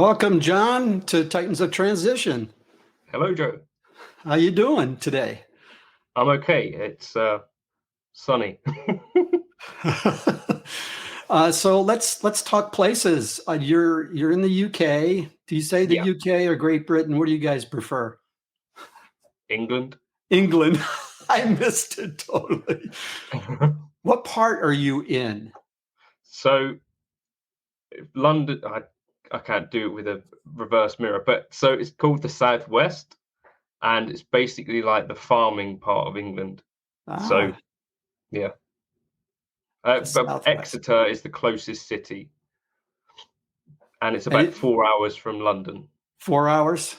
Welcome, John, to Titans of Transition. Hello, Joe. How you doing today? I'm okay. It's sunny. So let's talk places. You're in the UK. Do you say the Yeah, UK or Great Britain? What do you guys prefer? England. England. I missed it totally. What part are you in? So London, I can't do it with a reverse mirror, but so it's called the Southwest, and it's basically like the farming part of England. So Ah, yeah, the but Southwest. Exeter is the closest city, and it's And about 4 hours from London. 4 hours.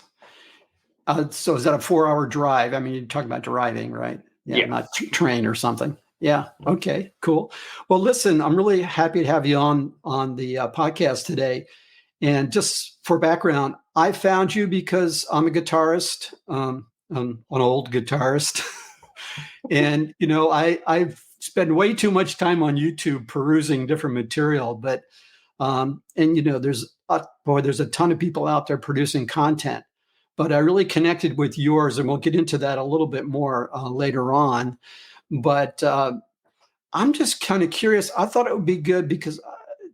So is that a 4 hour drive? I mean, you're talking about driving, right? Yeah, Yeah. not train or something. Yeah. Okay. Cool. Well, listen, I'm really happy to have you on the podcast today. And just for background, I found you because I'm a guitarist, I'm an old guitarist, and I've spent way too much time on YouTube perusing different material. But and there's a ton of people out there producing content, but I really connected with yours, and we'll get into that a little bit more later on. But I'm just kind of curious. I thought it would be good because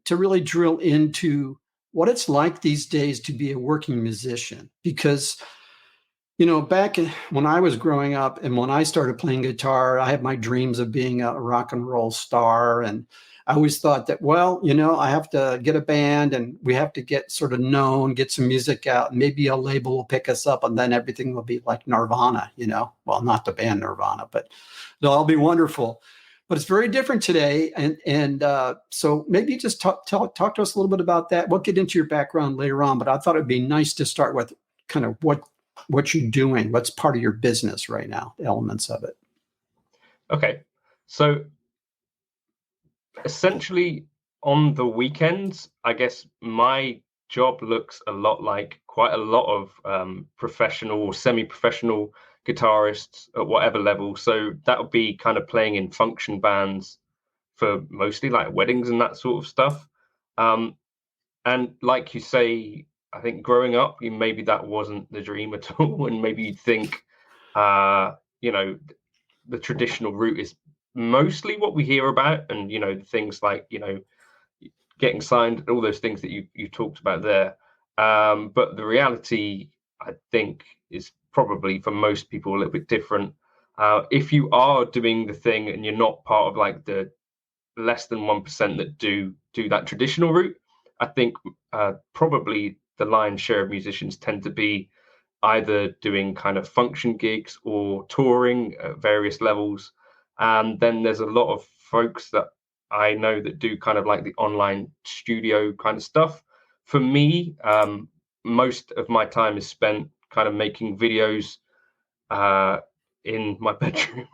to really drill into what it's like these days to be a working musician. Because when I was growing up and when I started playing guitar, I had my dreams of being a rock and roll star. And I always thought that, well, I have to get a band and we have to get sort of known, get some music out, and maybe a label will pick us up and then everything will be like Nirvana. Well, not the band Nirvana, but it'll all be wonderful. But it's very different today. And so maybe just talk to us a little bit about that. We'll get into your background later on, but I thought it'd be nice to start with kind of what you're doing, what's part of your business right now, the elements of it. Okay. So essentially, on the weekends, I guess my job looks a lot like quite a lot of professional or semi-professional guitarists at whatever level. So that would be kind of playing in function bands for mostly like weddings and that sort of stuff. Um, and like you say, I think growing up, maybe that wasn't the dream at all, and maybe you'd think, uh, you know, the traditional route is mostly what we hear about, and things like getting signed, all those things that you talked about there. But the reality, I think, is probably for most people a little bit different. If you are doing the thing and you're not part of like the less than 1% that do that traditional route, I think probably the lion's share of musicians tend to be either doing kind of function gigs or touring at various levels. And then there's a lot of folks that I know that do kind of like the online studio kind of stuff. For me, most of my time is spent kind of making videos in my bedroom.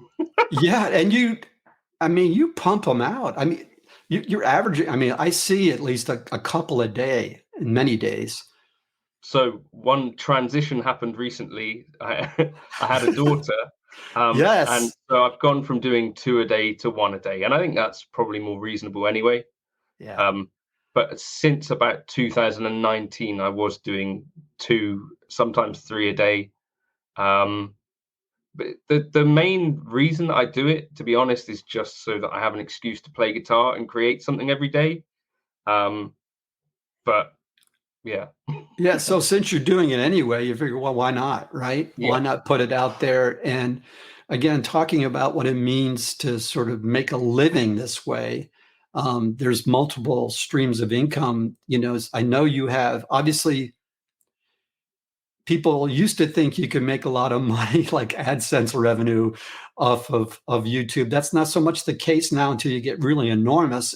Yeah. And you pump them out. I mean, you're averaging, I mean, I see at least a couple a day in many days. So one transition happened recently. I had a daughter, and Yes. so I've gone from doing two a day to one a day, and I think that's probably more reasonable anyway. Yeah. Um, but since about 2019, I was doing two, sometimes three a day. Um, but the main reason I do it, to be honest, is just so that I have an excuse to play guitar and create something every day. Um, but yeah, Yeah. So since you're doing it anyway, you figure, well, why not? Right? Why yeah, not put it out there? And again, talking about what it means to sort of make a living this way. There's multiple streams of income. I know you have obviously people used to think you could make a lot of money like AdSense revenue off of YouTube. That's not so much the case now until you get really enormous.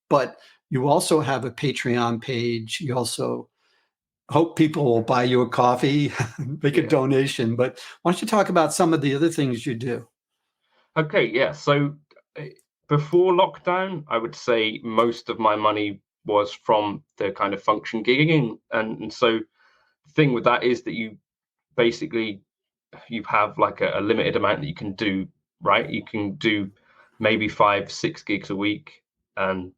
But you also have a Patreon page. You also hope people will buy you a coffee, make a yeah. donation. But why don't you talk about some of the other things you do? Okay, yeah. So uh, before lockdown, I would say most of my money was from the kind of function gigging, and so the thing with that is that basically you have like a limited amount that you can do, right? You can do maybe 5, 6 gigs a week, and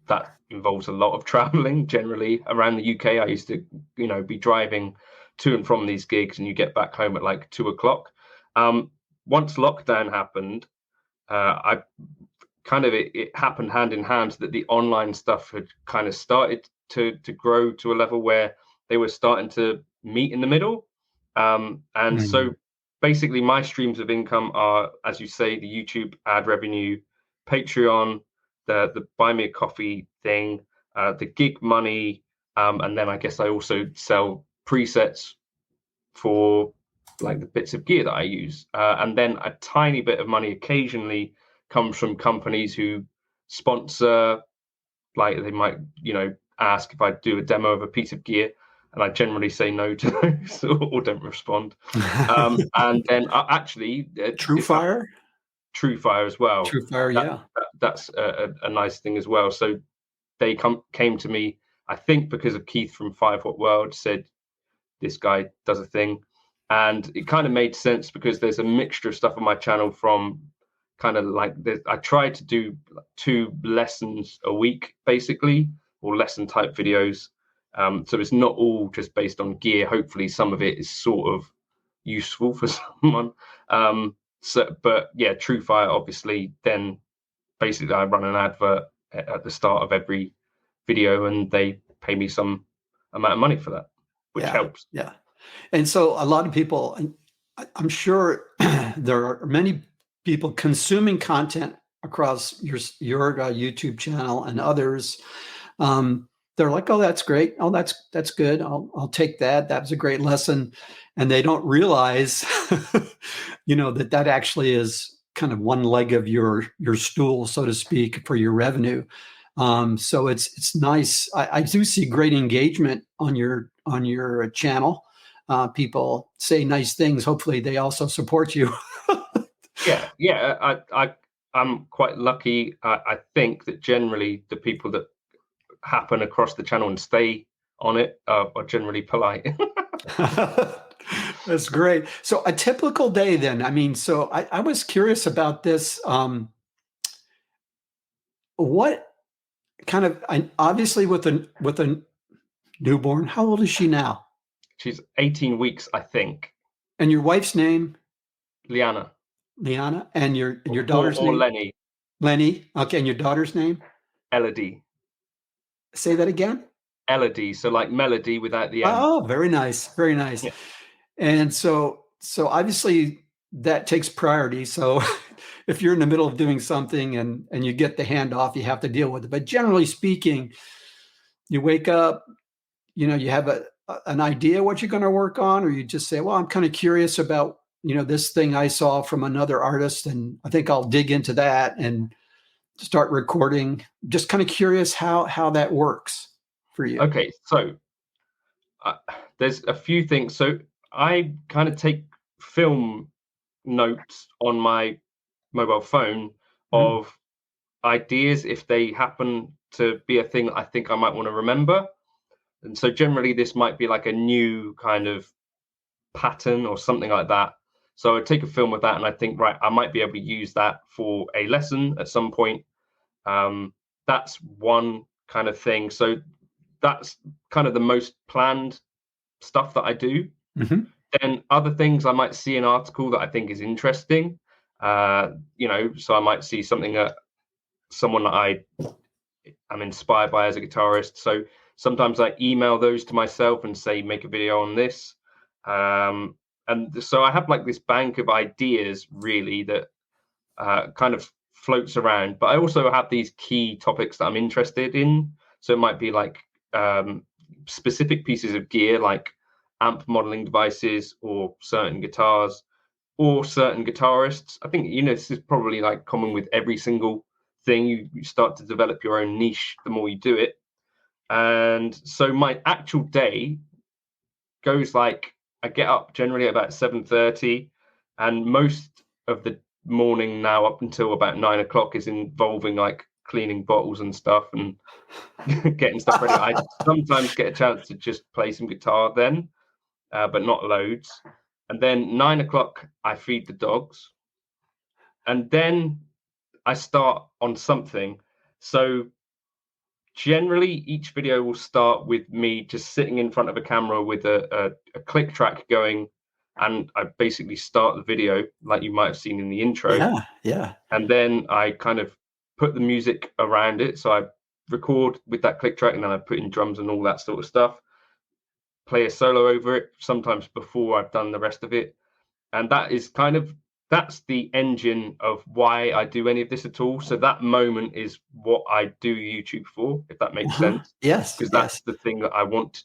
that involves a lot of traveling generally around the UK. I used to, be driving to and from these gigs, and you get back home at like 2 o'clock. Once lockdown happened, I kind of it happened hand in hand that the online stuff had kind of started to grow to a level where they were starting to meet in the middle. And so basically my streams of income are, as you say, the YouTube ad revenue, Patreon, the buy me a coffee thing, the gig money, and then I guess I also sell presets for like the bits of gear that I use. And then a tiny bit of money occasionally comes from companies who sponsor, like they might, ask if I do a demo of a piece of gear, and I generally say no to those or don't respond. And then actually, True Fire? True Fire as well. True Fire, yeah. That's a nice thing as well. So they came to me, I think, because of Keith from 5 Watt World said, this guy does a thing. And it kind of made sense because there's a mixture of stuff on my channel from kind of like I try to do 2 lessons a week, basically, or lesson type videos. So it's not all just based on gear. Hopefully some of it is sort of useful for someone. But yeah, True Fire, obviously, then basically I run an advert at the start of every video and they pay me some amount of money for that, which helps. Yeah. And so a lot of people, I'm sure there are many people consuming content across your YouTube channel and others. They're like, oh, that's great. Oh, that's good. I'll take that. That was a great lesson. And they don't realize, that actually is kind of one leg of your stool, so to speak, for your revenue. So it's nice. I do see great engagement on your channel. People say nice things. Hopefully they also support you. Yeah. I'm quite lucky. I think that generally the people that happen across the channel and stay on it are generally polite. That's great. So a typical day then, I mean, so I was curious about this. What kind of, obviously with a newborn, how old is she now? She's 18 weeks, I think. And your wife's name? Liana. And your daughter's name? Lenny. Lenny. Okay. And your daughter's name? Elodie. Say that again. Elodie. So like melody without the M. Oh, very nice. Very nice. Yeah. And so obviously that takes priority. So if you're in the middle of doing something and you get the handoff, you have to deal with it. But generally speaking, you wake up, you have an idea what you're going to work on, or you just say, well, I'm kind of curious about, this thing I saw from another artist, and I think I'll dig into that and start recording. Just kind of curious how that works for you. Okay. So there's a few things. So I kind of take film notes on my mobile phone of ideas if they happen to be a thing I think I might want to remember. And so generally this might be like a new kind of pattern or something like that. So I take a film of that and I think, right, I might be able to use that for a lesson at some point. That's one kind of thing. So that's kind of the most planned stuff that I do. Then other things, I might see an article that I think is interesting. So I might see something that someone that I'm inspired by as a guitarist. So sometimes I email those to myself and say, make a video on this. And so I have like this bank of ideas really that kind of floats around, but I also have these key topics that I'm interested in. So it might be like specific pieces of gear, like amp modeling devices or certain guitars or certain guitarists. I think, this is probably like common with every single thing. You start to develop your own niche the more you do it. And so my actual day goes like, I get up generally at about 7:30, and most of the morning now up until about 9 o'clock is involving like cleaning bottles and stuff and getting stuff ready. I sometimes get a chance to just play some guitar then, but not loads. And then 9 o'clock, I feed the dogs. And then I start on something. So generally each video will start with me just sitting in front of a camera with a click track going, and I basically start the video like you might have seen in the intro. Yeah. And then I kind of put the music around it. So I record with that click track, and then I put in drums and all that sort of stuff, play a solo over it, sometimes before I've done the rest of it. And that's the engine of why I do any of this at all. So that moment is what I do YouTube for, if that makes sense. Yes. Because that's the thing that I want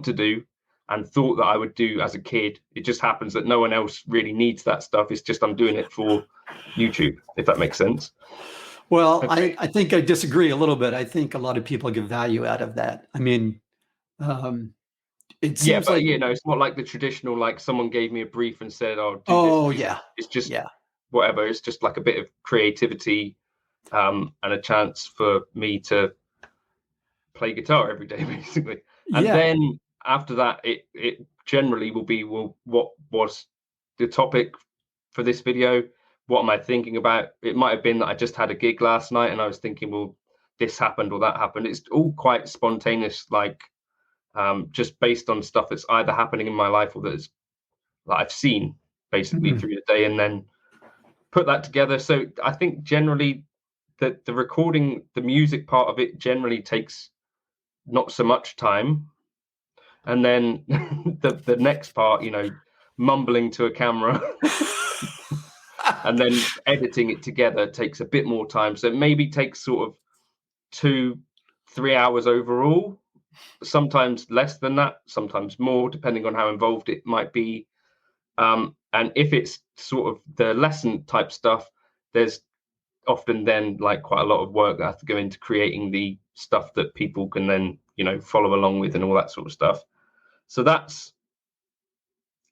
to do and thought that I would do as a kid. It just happens that no one else really needs that stuff. It's just I'm doing it for YouTube, if that makes sense. Well, Okay. I think I disagree a little bit. I think a lot of people get value out of that. I mean, it seems But like, it's not like the traditional, like someone gave me a brief and said, "Oh, do oh this." yeah, It's just yeah, whatever. It's just like a bit of creativity, and a chance for me to play guitar every day, basically. And yeah. then after that, it generally will be, well, what was the topic for this video? What am I thinking about? It might have been that I just had a gig last night and I was thinking, well, this happened or that happened. It's all quite spontaneous, like just based on stuff that's either happening in my life or that I've seen basically Mhm. through the day, and then put that together. So I think generally the recording, the music part of it generally takes not so much time. And then the next part, mumbling to a camera and then editing it together takes a bit more time. So it maybe takes sort of 2-3 hours overall, sometimes less than that, sometimes more, depending on how involved it might be. And if it's sort of the lesson type stuff, there's often then like quite a lot of work that has to go into creating the stuff that people can then, follow along with and all that sort of stuff. So that's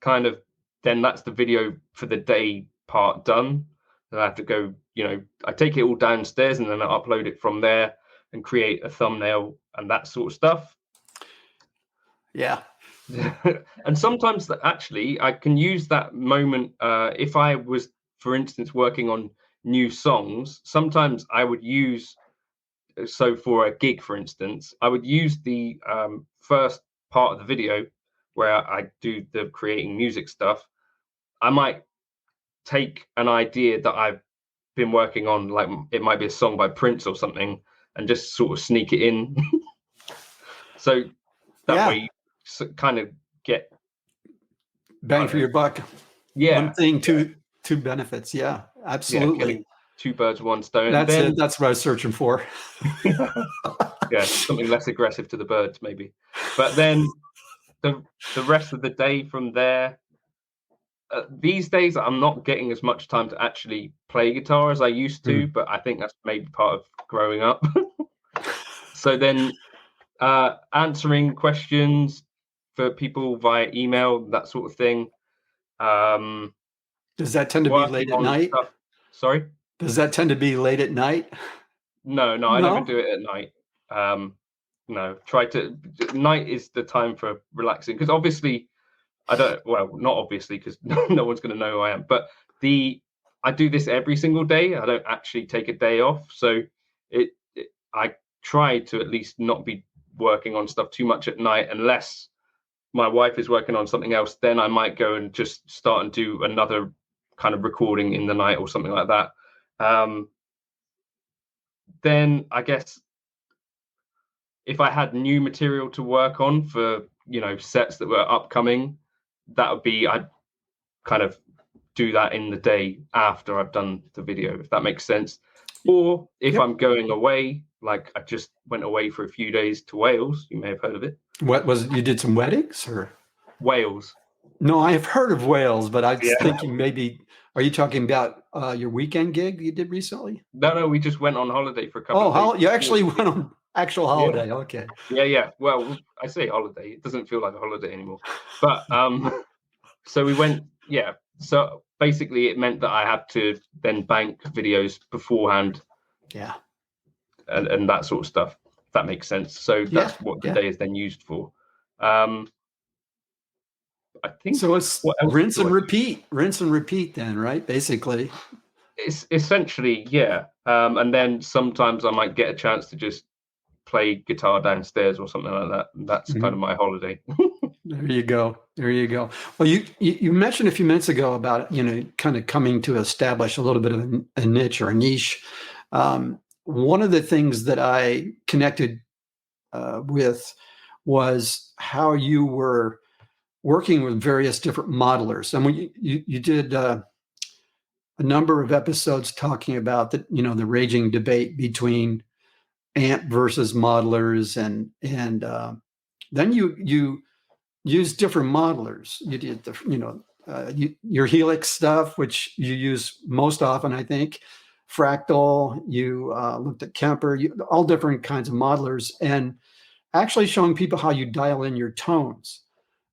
kind of, then that's the video for the day part done. Then I have to go, I take it all downstairs and then I upload it from there and create a thumbnail and that sort of stuff. Yeah. And sometimes actually I can use that moment if I was, for instance, working on new songs. Sometimes I would use, so for a gig, for instance, I would use the first part of the video where I do the creating music stuff. I might take an idea that I've been working on, like it might be a song by Prince or something, and just sort of sneak it in. So that way you kind of get bang for your buck. Yeah. One thing, two benefits. Yeah, absolutely. Killing two birds with one stone. That's it. That's what I was searching for. Yeah, something less aggressive to the birds, maybe. But then the rest of the day from there, these days I'm not getting as much time to actually play guitar as I used to, but I think that's maybe part of growing up. So then answering questions for people via email, that sort of thing. Does that tend to be late at night? Stuff. Sorry? Does that tend to be late at night? No, I never do it at night. No, night is the time for relaxing, because obviously not obviously, because no one's going to know who I am, but I do this every single day. I don't actually take a day off. So I try to at least not be working on stuff too much at night, unless my wife is working on something else. Then I might go and just start and do another kind of recording in the night or something like that. Then I guess if I had new material to work on for, sets that were upcoming, that would be, I'd kind of do that in the day after I've done the video, if that makes sense. Or if I'm going away, like I just went away for a few days to Wales. You may have heard of it. What was it? You did some weddings or? Wales. No, I have heard of Wales, but I was thinking maybe, are you talking about your weekend gig you did recently? No, we just went on holiday for a couple of days. You actually went on actual holiday. Yeah. Okay. Yeah. Well, I say holiday. It doesn't feel like a holiday anymore. But so we went, So basically it meant that I had to then bank videos beforehand. Yeah. And that sort of stuff, if that makes sense. So that's what the day is then used for. I think so. It's rinse and repeat then, right? Basically. It's essentially, yeah. And then sometimes I might get a chance to just play guitar downstairs or something like that. That's kind of my holiday. There you go. There you go. Well, you mentioned a few minutes ago about, kind of coming to establish a little bit of a niche or a niche. One of the things that I connected with was how you were working with various different modelers. And when you did a number of episodes talking about the raging debate between amp versus modelers, and then you use different modelers. You did your Helix stuff, which you use most often, I think. Fractal. You looked at Kemper. All different kinds of modelers, and actually showing people how you dial in your tones,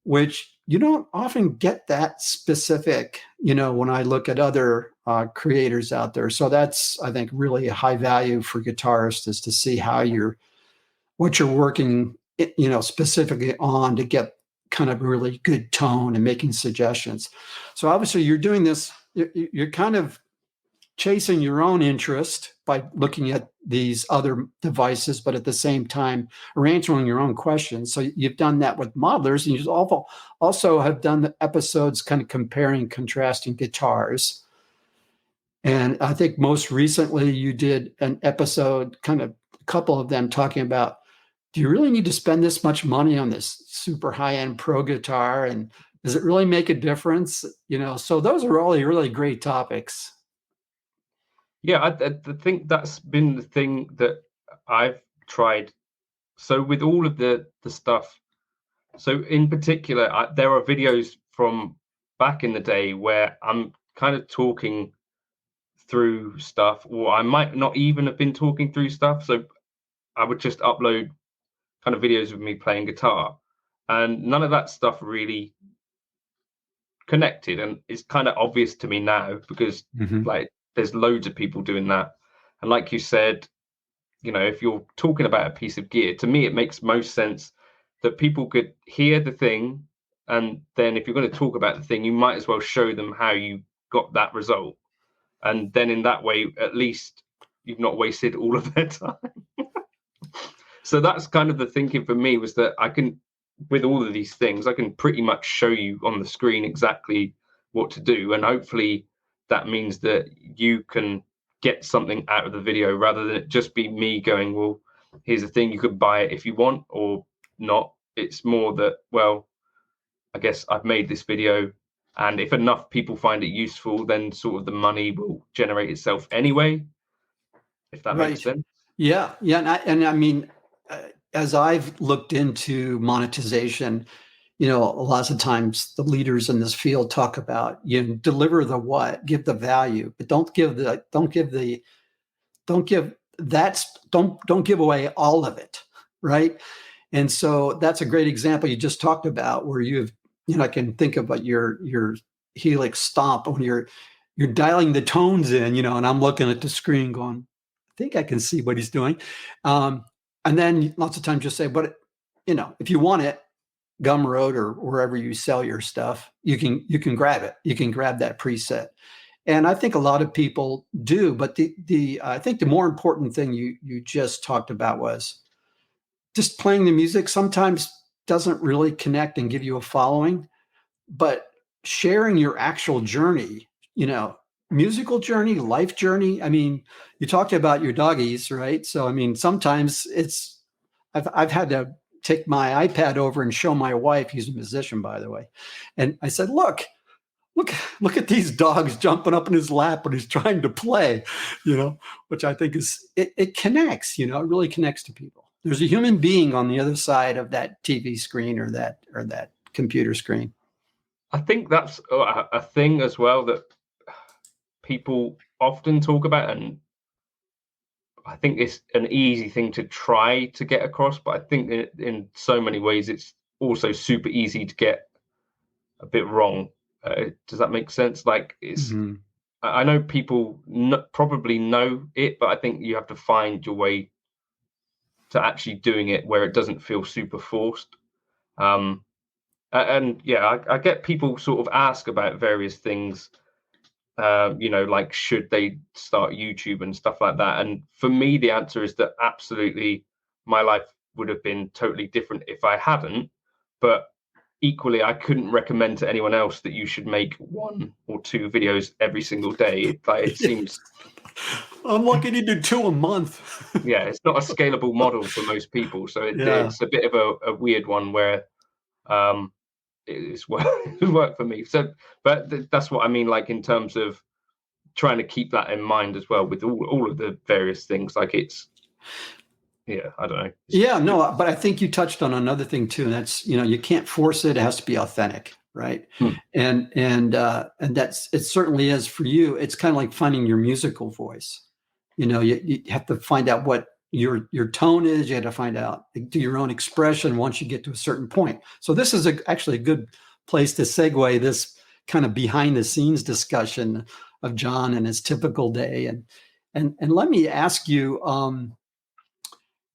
which you don't often get that specific. When I look at other creators out there, so that's, I think, really a high value for guitarists, is to see what you're working specifically on to get kind of really good tone and making suggestions. So obviously you're doing this, you're kind of chasing your own interest by looking at these other devices, but at the same time are answering your own questions. So you've done that with modelers, and you also have done the episodes kind of comparing, contrasting guitars. And I think most recently you did an episode, kind of a couple of them, talking about, do you really need to spend this much money on this super high-end pro guitar? And does it really make a difference? So those are really, really great topics. Yeah, I think that's been the thing that I've tried. So with all of the stuff, so in particular, there are videos from back in the day where I'm kind of talking through stuff, or I might not even have been talking through stuff. So I would just upload kind of videos of me playing guitar, and none of that stuff really connected. And it's kind of obvious to me now, because like there's loads of people doing that. And like you said, if you're talking about a piece of gear, to me it makes most sense that people could hear the thing, and then if you're going to talk about the thing, you might as well show them how you got that result. And then in that way, at least you've not wasted all of their time. So that's kind of the thinking for me, was that I can, with all of these things, I can pretty much show you on the screen exactly what to do. And hopefully that means that you can get something out of the video, rather than it just be me going, well, here's the thing, you could buy it if you want or not. It's more that, well, I guess I've made this video, and if enough people find it useful, then sort of the money will generate itself anyway, if that makes sense. Yeah. And I mean, as I've looked into monetization, lots of times the leaders in this field talk about, deliver the what, give the value, but don't give away all of it, right? And so that's a great example you just talked about, where I can think about your Helix Stomp, when you're dialing the tones in, and I'm looking at the screen going, I think I can see what he's doing. And then lots of times you'll say, but if you want it, Gumroad or wherever you sell your stuff, you can grab it. You can grab that preset. And I think a lot of people do, but I think the more important thing you just talked about was just playing the music sometimes doesn't really connect and give you a following, but sharing your actual journey, musical journey, life journey. I mean, you talked about your doggies, right? So, I mean, sometimes I've had to take my iPad over and show my wife, he's a musician, by the way. And I said, look at these dogs jumping up in his lap when he's trying to play, which I think it connects, it really connects to people. There's a human being on the other side of that TV screen or that computer screen. I think that's a thing as well that people often talk about, and I think it's an easy thing to try to get across, but I think in so many ways it's also super easy to get a bit wrong. Does that make sense? Like, it's I know people probably know it, but I think you have to find your way to actually doing it where it doesn't feel super forced. And yeah, I get people sort of ask about various things, like should they start YouTube and stuff like that. And for me, the answer is that absolutely my life would have been totally different if I hadn't. But equally, I couldn't recommend to anyone else that you should make 1 or 2 videos every single day. Like, it seems, I'm lucky to do 2 a month. yeah, it's not a scalable model for most people. So Yeah. it's a bit of a weird one where it's worked for me. So, but that's what I mean, like in terms of trying to keep that in mind as well with all of the various things. Like it's, yeah, I don't know. Yeah, no, but I think you touched on another thing too, and that's, you can't force it. It has to be authentic, right? And that's, it certainly is for you. It's kind of like finding your musical voice. You have to find out what your tone is. You have to find out, do your own expression once you get to a certain point. So this is actually a good place to segue this kind of behind the scenes discussion of John and his typical day. And let me ask you,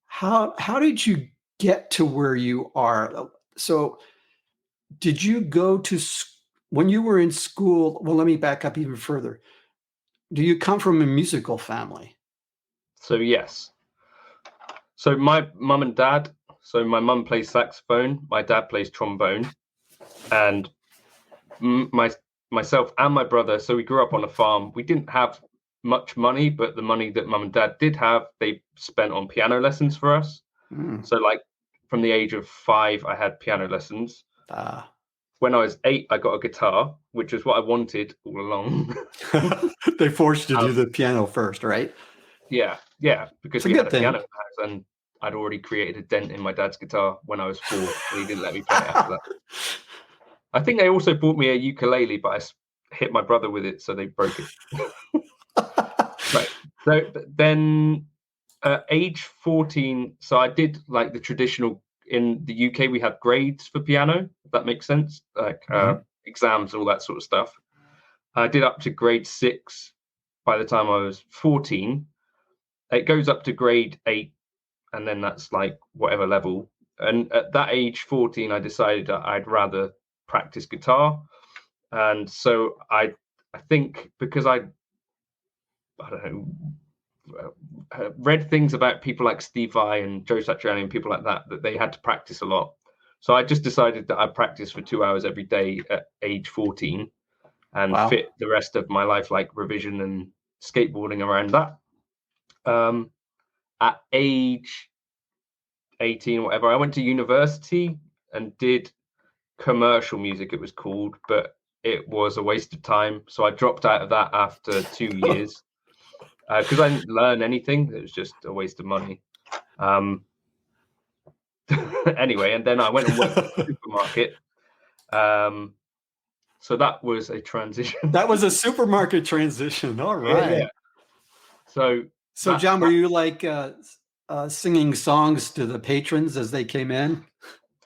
how did you get to where you are? So did you go to, when you were in school? Well, let me back up even further. Do you come from a musical family? So yes. So my mum and dad, so my mum plays saxophone, my dad plays trombone, and myself and my brother, so we grew up on a farm. We didn't have much money, but the money that mum and dad did have, they spent on piano lessons for us. So like from the age of 5, I had piano lessons. When I was 8, I got a guitar, which was what I wanted all along. They forced you to do the piano first, right? Yeah, because we had a piano house, and I'd already created a dent in my dad's guitar when I was 4, and he didn't let me play it after that. I think they also bought me a ukulele, but I hit my brother with it, so they broke it. Right. So then, age 14, so I did like the traditional. In the UK, we have grades for piano, if that makes sense, like exams and all that sort of stuff. I did up to grade 6 by the time I was 14. It goes up to grade 8, and then that's like whatever level. And at that age, 14, I decided that I'd rather practice guitar. And so I think because I don't know, read things about people like Steve Vai and Joe Satriani and people like that they had to practice a lot. So I just decided that I'd practice for 2 hours every day at age 14 and fit the rest of my life, like revision and skateboarding, around that. At age 18 or whatever, I went to university and did commercial music, it was called, but it was a waste of time. So I dropped out of that after 2 years because I didn't learn anything. It was just a waste of money. Anyway, and then I went and worked at the supermarket. So that was a transition. That was a supermarket transition. All right. Yeah. So John, were you like singing songs to the patrons as they came in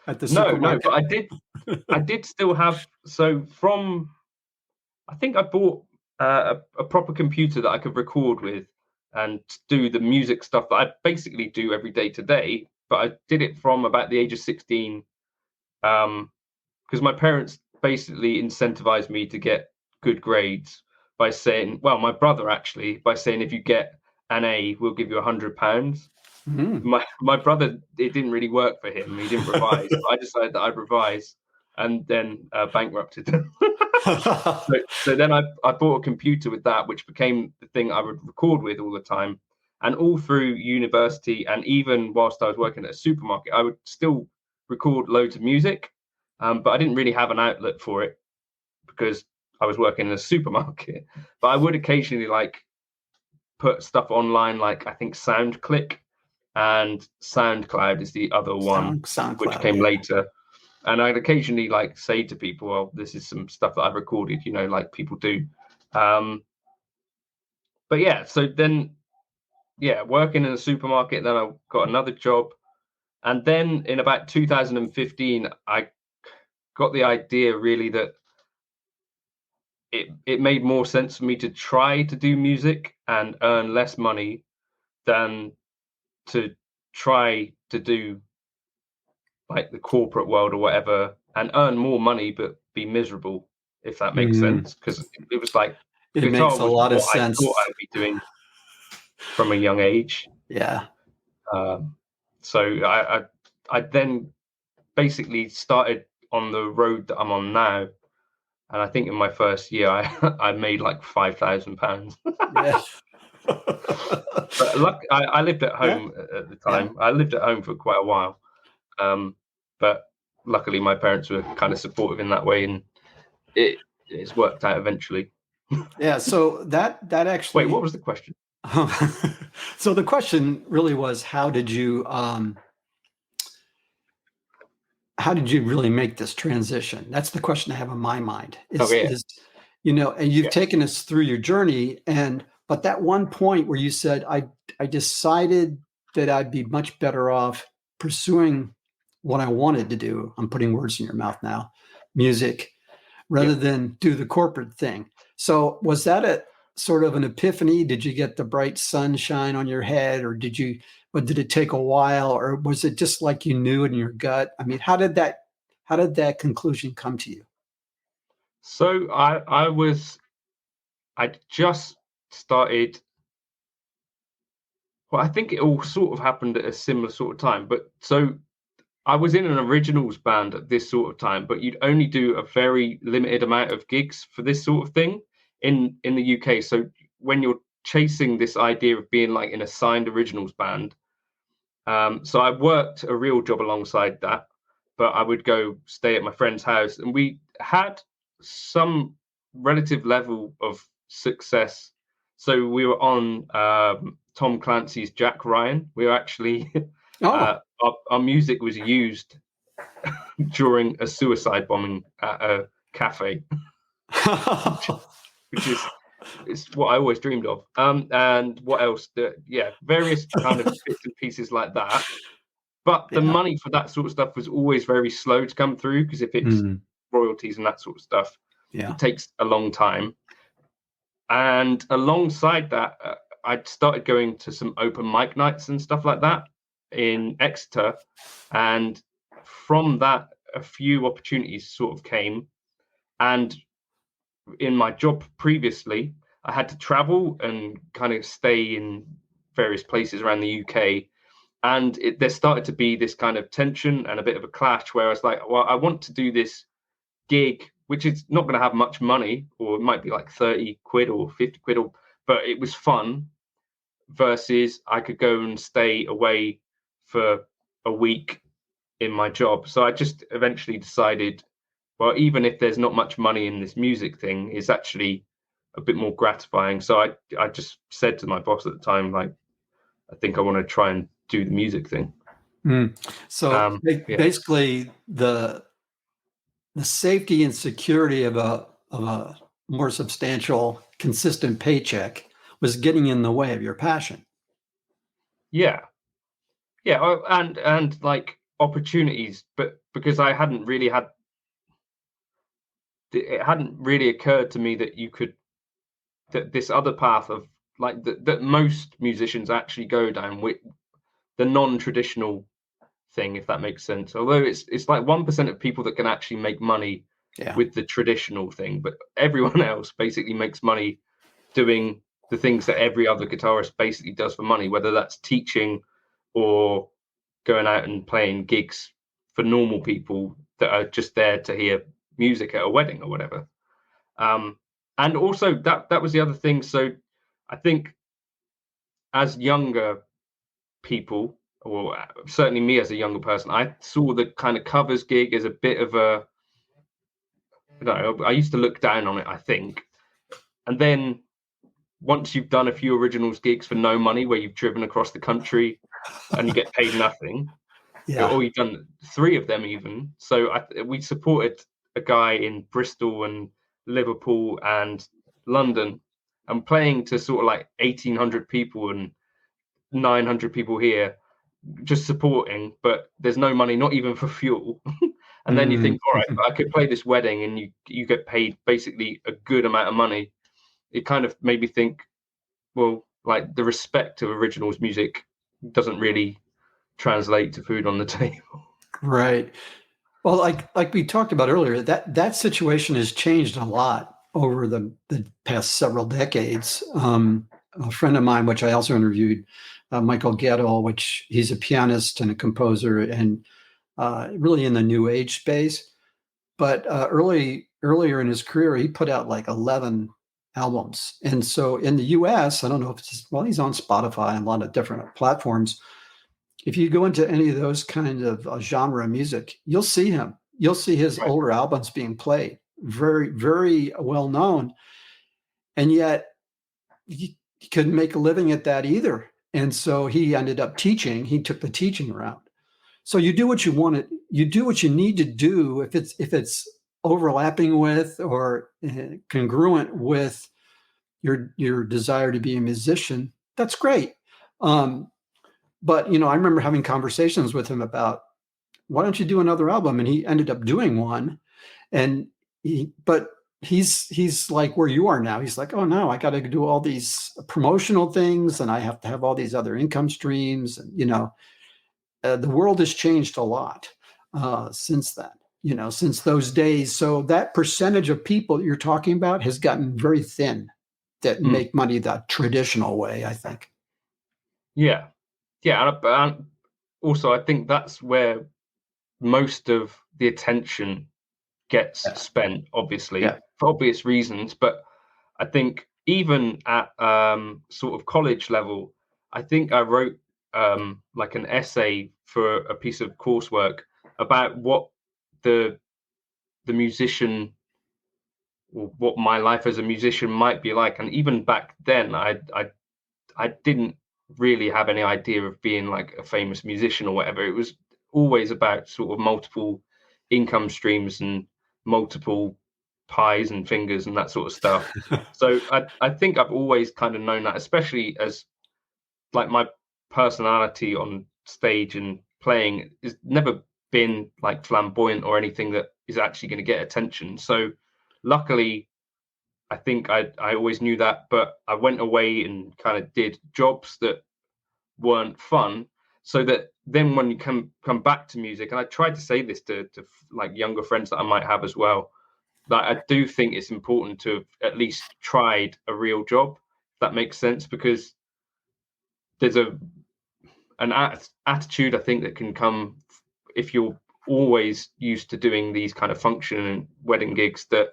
at the supermarket? No, but I did still have. So I think I bought a proper computer that I could record with and do the music stuff that I basically do every day today. But I did it from about the age of 16, because my parents basically incentivized me to get good grades by saying, well, my brother actually, by saying, if you get an A, we'll give you £100. My brother, it didn't really work for him. He didn't revise. I decided that I'd revise, and then bankrupted. So then I bought a computer with that, which became the thing I would record with all the time. And all through university, and even whilst I was working at a supermarket, I would still record loads of music, but I didn't really have an outlet for it because I was working in a supermarket. But I would occasionally like put stuff online, like I think SoundClick and SoundCloud is the other one, SoundCloud, which came later. And I'd occasionally like say to people, well, this is some stuff that I've recorded, like people do. But yeah, so then, working in a supermarket, then I got another job. And then in about 2015, I got the idea really that it made more sense for me to try to do music and earn less money than to try to do like the corporate world or whatever and earn more money but be miserable, if that makes sense. Because it was like it makes a lot of sense. I thought I'd be doing from a young age. Yeah. So I then basically started on the road that I'm on now, and I think in my first year I made like £5,000. Yeah. But I lived at Yeah. home at the Yeah. time. I lived at home for quite a while, but luckily my parents were kind of supportive in that way, and it's worked out eventually. Yeah. So that Wait, what actually. was the question? So the question really was, how did you really make this transition? That's the question I have in my mind. Okay, yeah. And you've Yeah. taken us through your journey, but that one point where you said, I decided that I'd be much better off pursuing what I wanted to do. I'm putting words in your mouth now, music, rather than do the corporate thing. So was that a sort of an epiphany? Did you get the bright sunshine on your head, or did it take a while, or was it just like you knew it in your gut? I mean, how did that conclusion come to you? So I just started. Well, I think it all sort of happened at a similar sort of time. But so I was in an originals band at this sort of time, but you'd only do a very limited amount of gigs for this sort of thing in the UK. So when you're chasing this idea of being like in a signed originals band, so I worked a real job alongside that, but I would go stay at my friend's house, and we had some relative level of success. So we were on Tom Clancy's Jack Ryan. We were actually Oh, our music was used during a suicide bombing at a cafe, which is it's what I always dreamed of. And what else? Various kind of bits and pieces like that. But the yeah. money for that sort of stuff was always very slow to come through, because if it's Mm, royalties and that sort of stuff, yeah. it takes a long time. And alongside that, I'd started going to some open mic nights and stuff like that in Exeter. And from that, a few opportunities sort of came. And in my job previously, I had to travel and kind of stay in various places around the UK. And there started to be this kind of tension and a bit of a clash where I was like, well, I want to do this gig, which is not going to have much money, or it might be like 30 quid or 50 quid, but it was fun, versus I could go and stay away for a week in my job. So I just eventually decided, well, even if there's not much money in this music thing, it's actually a bit more gratifying. So I just said to my boss at the time, like, I think I want to try and do the music thing. Mm. So Yeah. basically, the safety and security of a more substantial, consistent paycheck was getting in the way of your passion. Yeah. Yeah, and like opportunities, but because I hadn't really had it hadn't really occurred to me that you could that this other path of like that most musicians actually go down with the non-traditional thing, if that makes sense. Although it's like 1% of people that can actually make money Yeah. with the traditional thing, but everyone else basically makes money doing the things that every other guitarist basically does for money, whether that's teaching or going out and playing gigs for normal people that are just there to hear music at a wedding or whatever. And also that was the other thing. So I think as younger people, or certainly me as a younger person, I saw the kind of covers gig as a bit of a, I don't know, I used to look down on it, I think. And then once you've done a few originals gigs for no money, where you've driven across the country and you get paid nothing, Yeah. or you've done 3 of them even. So we supported a guy in Bristol and Liverpool and London, and playing to sort of like 1,800 people and 900 people here, just supporting, but there's no money, not even for fuel. And then you Mm. think, all right, I could play this wedding and you get paid basically a good amount of money. It kind of made me think, well, like the respect of originals music doesn't really translate to food on the table. Right. Well, like we talked about earlier, that situation has changed a lot over the past several decades. A friend of mine, which I also interviewed, Michael Gettle, which he's a pianist and a composer, and really in the new age space. But earlier in his career, he put out like 11 albums. And so in the US, I don't know if he's on Spotify and a lot of different platforms. If you go into any of those kind of genre music, you'll see him. You'll see his Right. older albums being played, very, very well known. And yet he couldn't make a living at that either. And so he ended up teaching. He took the teaching route. So you do what you want to, you do what you need to do if it's overlapping with or congruent with your desire to be a musician. That's great. But I remember having conversations with him about, why don't you do another album? And he ended up doing one. And but he's like where you are now. He's like, oh no, I got to do all these promotional things, and I have to have all these other income streams, and the world has changed a lot since then, since those days. So that percentage of people you're talking about has gotten very thin that make money the traditional way, I think. Yeah. And also, I think that's where most of the attention gets spent, obviously, for obvious reasons. But I think even at sort of college level, I think I wrote like an essay for a piece of coursework about what the musician, or what my life as a musician might be like. And even back then, I didn't really have any idea of being like a famous musician or whatever. It was always about sort of multiple income streams and multiple pies and fingers and that sort of stuff. So I think I've always kind of known that, especially as like my personality on stage and playing has never been like flamboyant or anything that is actually going to get attention. So luckily, I think I always knew that, but I went away and kind of did jobs that weren't fun, so that then when you come back to music, and I tried to say this to like younger friends that I might have as well, that I do think it's important to have at least tried a real job, if that makes sense, because there's an attitude I think that can come if you're always used to doing these kind of function and wedding gigs that,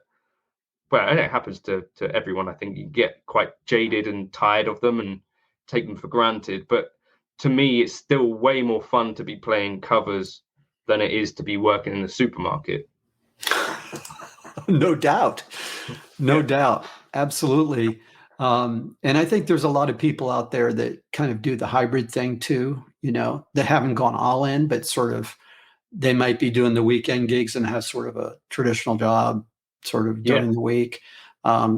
well, and it happens to everyone. I think you get quite jaded and tired of them and take them for granted. But to me, it's still way more fun to be playing covers than it is to be working in the supermarket. No doubt. No doubt. Absolutely. And I think there's a lot of people out there that kind of do the hybrid thing too, that haven't gone all in, but sort of they might be doing the weekend gigs and have sort of a traditional job sort of during the week.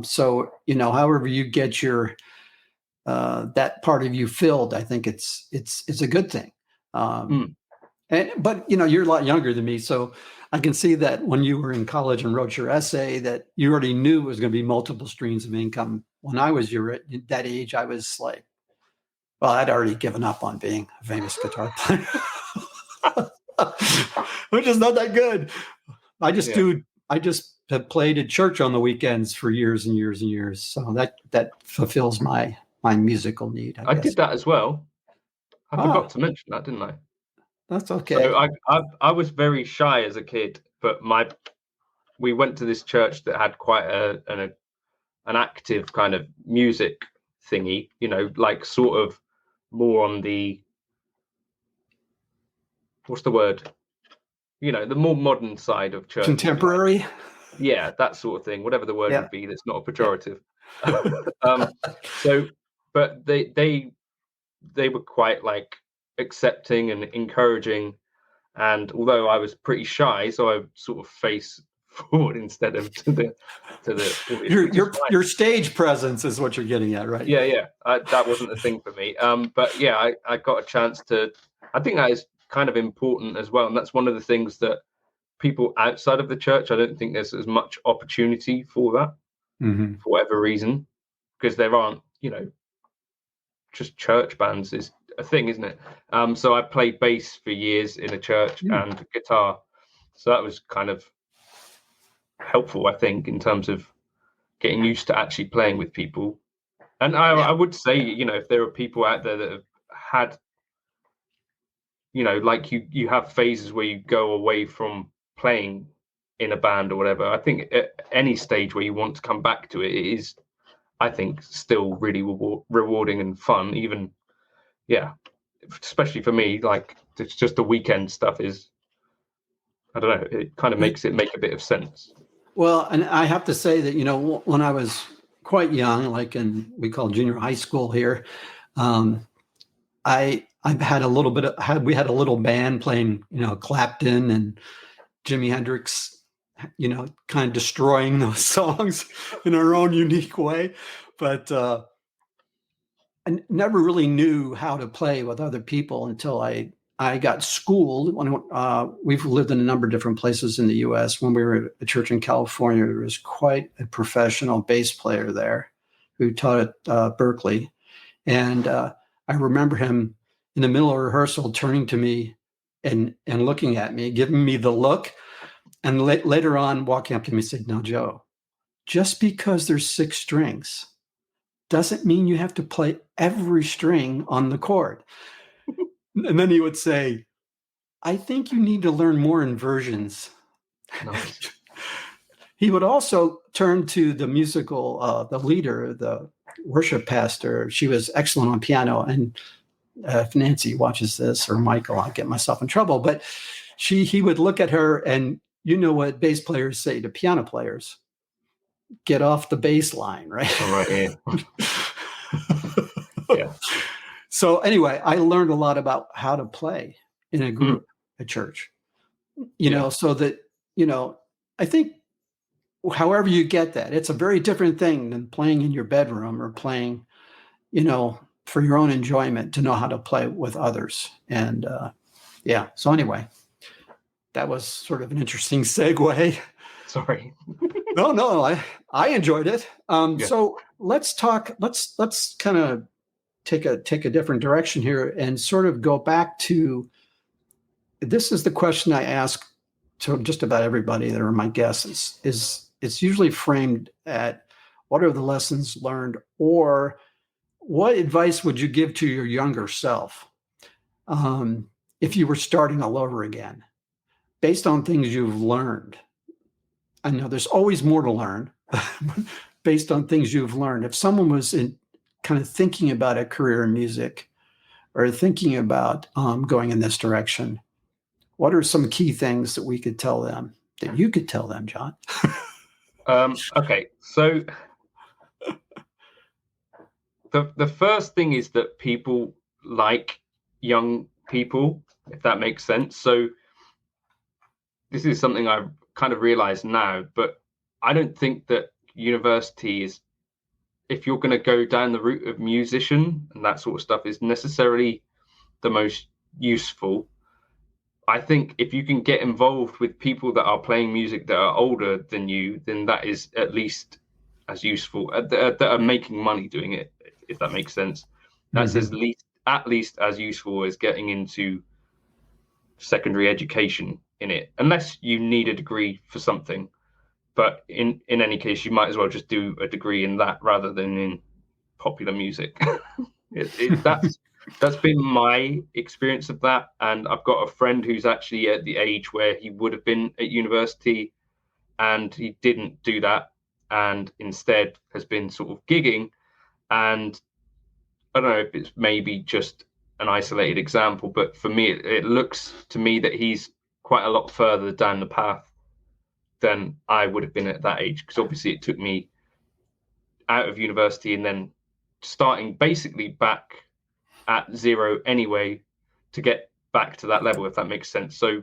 So, however you get your that part of you filled, I think it's a good thing. But you're a lot younger than me, so I can see that when you were in college and wrote your essay, that you already knew it was going to be multiple streams of income. When I was that age, I was like, well, I'd already given up on being a famous guitar player, which is not that good. I just have played at church on the weekends for years and years and years, so that fulfills my musical need. I did that as well. I forgot to mention that, didn't I? That's okay. So I was very shy as a kid, but we went to this church that had quite an active kind of music thingy, like sort of more on the, what's the word? The more modern side of church. Contemporary? Yeah, that sort of thing, whatever the word would be that's not a pejorative. But they were quite like accepting and encouraging, and although I was pretty shy, so I sort of face forward instead of to the audience. Your stage presence is what you're getting at, right? That wasn't a thing for me, but yeah, I got a chance to. I think that is kind of important as well, and that's one of the things that people outside of the church, I don't think there's as much opportunity for that, for whatever reason, because there aren't, just church bands is a thing, isn't it? So I played bass for years in a church and guitar, so that was kind of helpful, I think, in terms of getting used to actually playing with people. And I would say, if there are people out there that have had, like you have phases where you go away from playing in a band or whatever. I think at any stage where you want to come back to it, it is, I think, still really rewarding and fun. Even, yeah, especially for me, like it's just the weekend stuff is, I don't know, it kind of makes it make a bit of sense. Well, and I have to say that, when I was quite young, like we call junior high school here, I had a little bit of, we had a little band playing, Clapton and Jimi Hendrix, kind of destroying those songs in our own unique way. But I never really knew how to play with other people until I got schooled. We've lived in a number of different places in the U.S. When we were at a church in California, there was quite a professional bass player there who taught at Berkeley. And I remember him in the middle of rehearsal turning to me and looking at me, giving me the look. And later on, walking up to me and said, "No, Joe, just because there's 6 strings doesn't mean you have to play every string on the chord." And then he would say, "I think you need to learn more inversions." Nice. He would also turn to the the leader, the worship pastor. She was excellent on piano. And if Nancy watches this, or Michael, I'll get myself in trouble. But he would look at her, and you know what bass players say to piano players: "Get off the bass line," right? All right, yeah. Yeah. So anyway, I learned a lot about how to play in a group at church, so that, I think however you get that, it's a very different thing than playing in your bedroom or playing, for your own enjoyment, to know how to play with others. And so anyway, that was sort of an interesting segue. Sorry. No, I enjoyed it. So let's talk, let's kind of take a different direction here and sort of go back to, this is the question I ask to just about everybody that are my guests. It's usually framed at, what are the lessons learned, or what advice would you give to your younger self if you were starting all over again, based on things you've learned? I know there's always more to learn, based on things you've learned. If someone was kind of thinking about a career in music, or thinking about going in this direction, what are some key things that we could tell them, that you could tell them, John? Okay, so the first thing is that people like young people, if that makes sense. So this is something I've kind of realized now, but I don't think that university is, if you're going to go down the route of musician and that sort of stuff, is necessarily the most useful. I think if you can get involved with people that are playing music that are older than you, then that is at least as useful, that are making money doing it, if that makes sense. That's at least as useful as getting into secondary education in it, unless you need a degree for something. But in any case, you might as well just do a degree in that rather than in popular music. That's been my experience of that. And I've got a friend who's actually at the age where he would have been at university, and he didn't do that, and instead has been sort of gigging. And I don't know if it's maybe just an isolated example, but for me, it looks to me that he's quite a lot further down the path than I would have been at that age, because obviously it took me out of university and then starting basically back at zero anyway to get back to that level, if that makes sense. So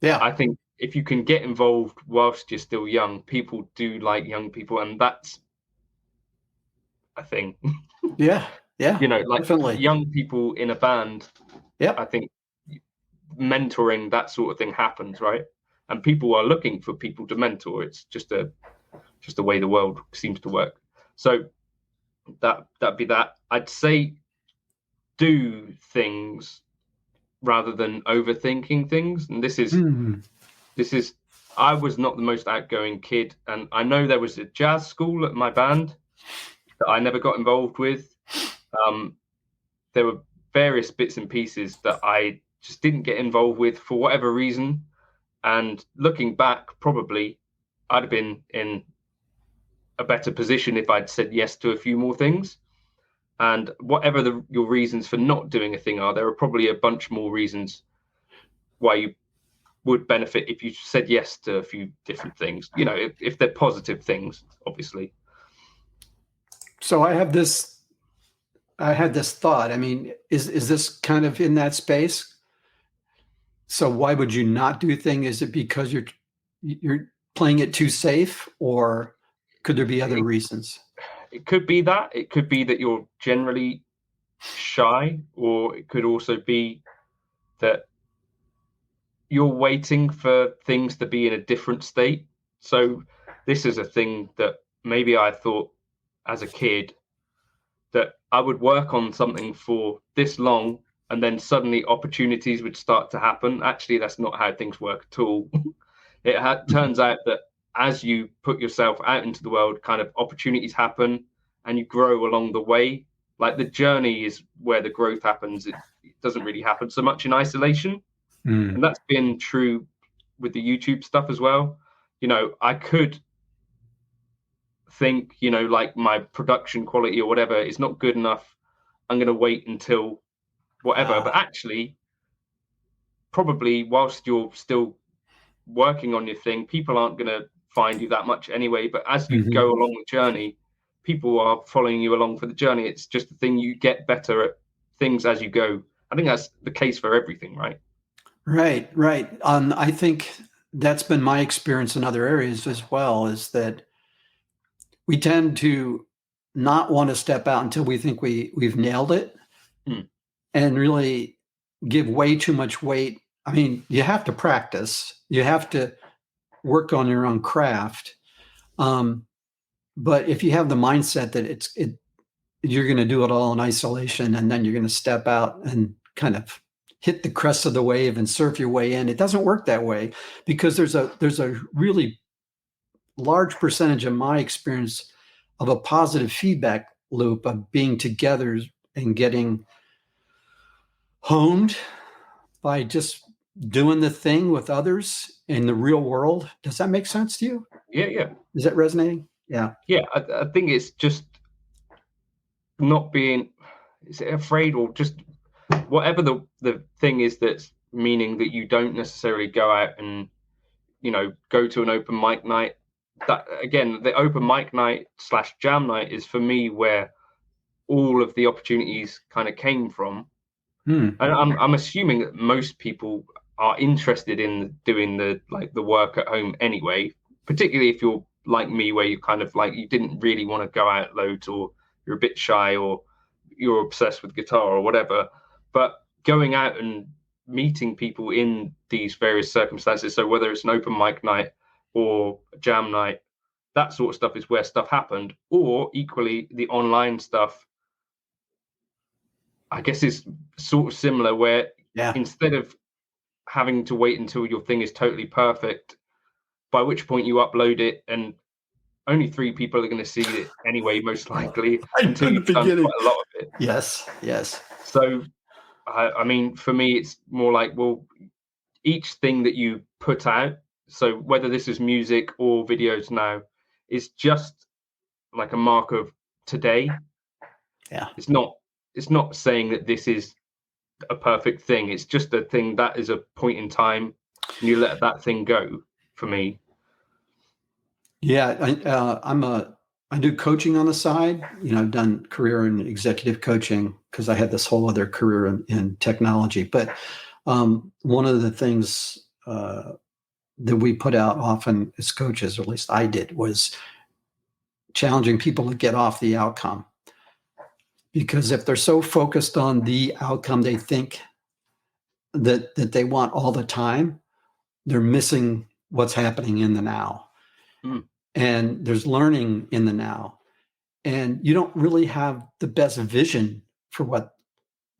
yeah, I think if you can get involved whilst you're still young, people do like young people, and that's a thing. yeah, like definitely. young people in a band. Yeah, I think mentoring, that sort of thing happens, right? And people are looking for people to mentor. It's just the way the world seems to work. So that'd be that. I'd say do things rather than overthinking things. And this is I was not the most outgoing kid, and I know there was a jazz school at my band that I never got involved with. There were various bits and pieces that I just didn't get involved with for whatever reason. And looking back, probably I'd have been in a better position if I'd said yes to a few more things. And whatever your reasons for not doing a thing are, there are probably a bunch more reasons why you would benefit if you said yes to a few different things, if they're positive things, obviously. So I had this thought. I mean, is this kind of in that space? So why would you not do a thing? Is it because you're playing it too safe, or could there be other reasons? It could be that. It could be that you're generally shy, or it could also be that you're waiting for things to be in a different state. So this is a thing that maybe I thought as a kid that I would work on something for this long and then suddenly opportunities would start to happen. Actually, that's not how things work at all. It turns out that as you put yourself out into the world, kind of opportunities happen and you grow along the way. Like the journey is where the growth happens. It doesn't really happen so much in isolation. And that's been true with the YouTube stuff as well. I could think, like my production quality or whatever is not good enough. I'm going to wait until whatever. But actually, probably whilst you're still working on your thing, people aren't going to find you that much anyway. But as you go along the journey, people are following you along for the journey. It's just a thing, you get better at things as you go. I think that's the case for everything, right? Right. I think that's been my experience in other areas as well, is that we tend to not want to step out until we think we've nailed it, and really give way too much weight. I mean, you have to practice, you have to work on your own craft. But if you have the mindset that you're going to do it all in isolation, and then you're going to step out and kind of hit the crest of the wave and surf your way in, it doesn't work that way, because there's a really large percentage of my experience of a positive feedback loop of being together and getting honed by just doing the thing with others in the real world. Does that make sense to you? Yeah. Is that resonating? Yeah. I think it's just not being afraid, or just whatever the thing is that's meaning that you don't necessarily go out and go to an open mic night. That again, the open mic night / jam night is for me where all of the opportunities kind of came from. And I'm assuming that most people are interested in doing the work at home anyway, particularly if you're like me, where you kind of you didn't really want to go out loads, or you're a bit shy, or you're obsessed with guitar or whatever. But going out and meeting people in these various circumstances, so whether it's an open mic night or a jam night, that sort of stuff is where stuff happened. Or equally, the online stuff, I guess, is sort of similar, where instead of having to wait until your thing is totally perfect, by which point you upload it and only 3 people are going to see it anyway, most likely, until you've done quite a lot of it. Yes. So, I mean, for me, it's more like, well, each thing that you put out, so whether this is music or videos now, is just like a mark of today. Yeah. It's not saying that this is a perfect thing. It's just a thing that is a point in time, and you let that thing go, for me. Yeah, I do coaching on the side. I've done career in executive coaching because I had this whole other career in technology. But one of the things that we put out often as coaches, or at least I did, was challenging people to get off the outcome. Because if they're so focused on the outcome they think that they want all the time, they're missing what's happening in the now. And there's learning in the now. And you don't really have the best vision for what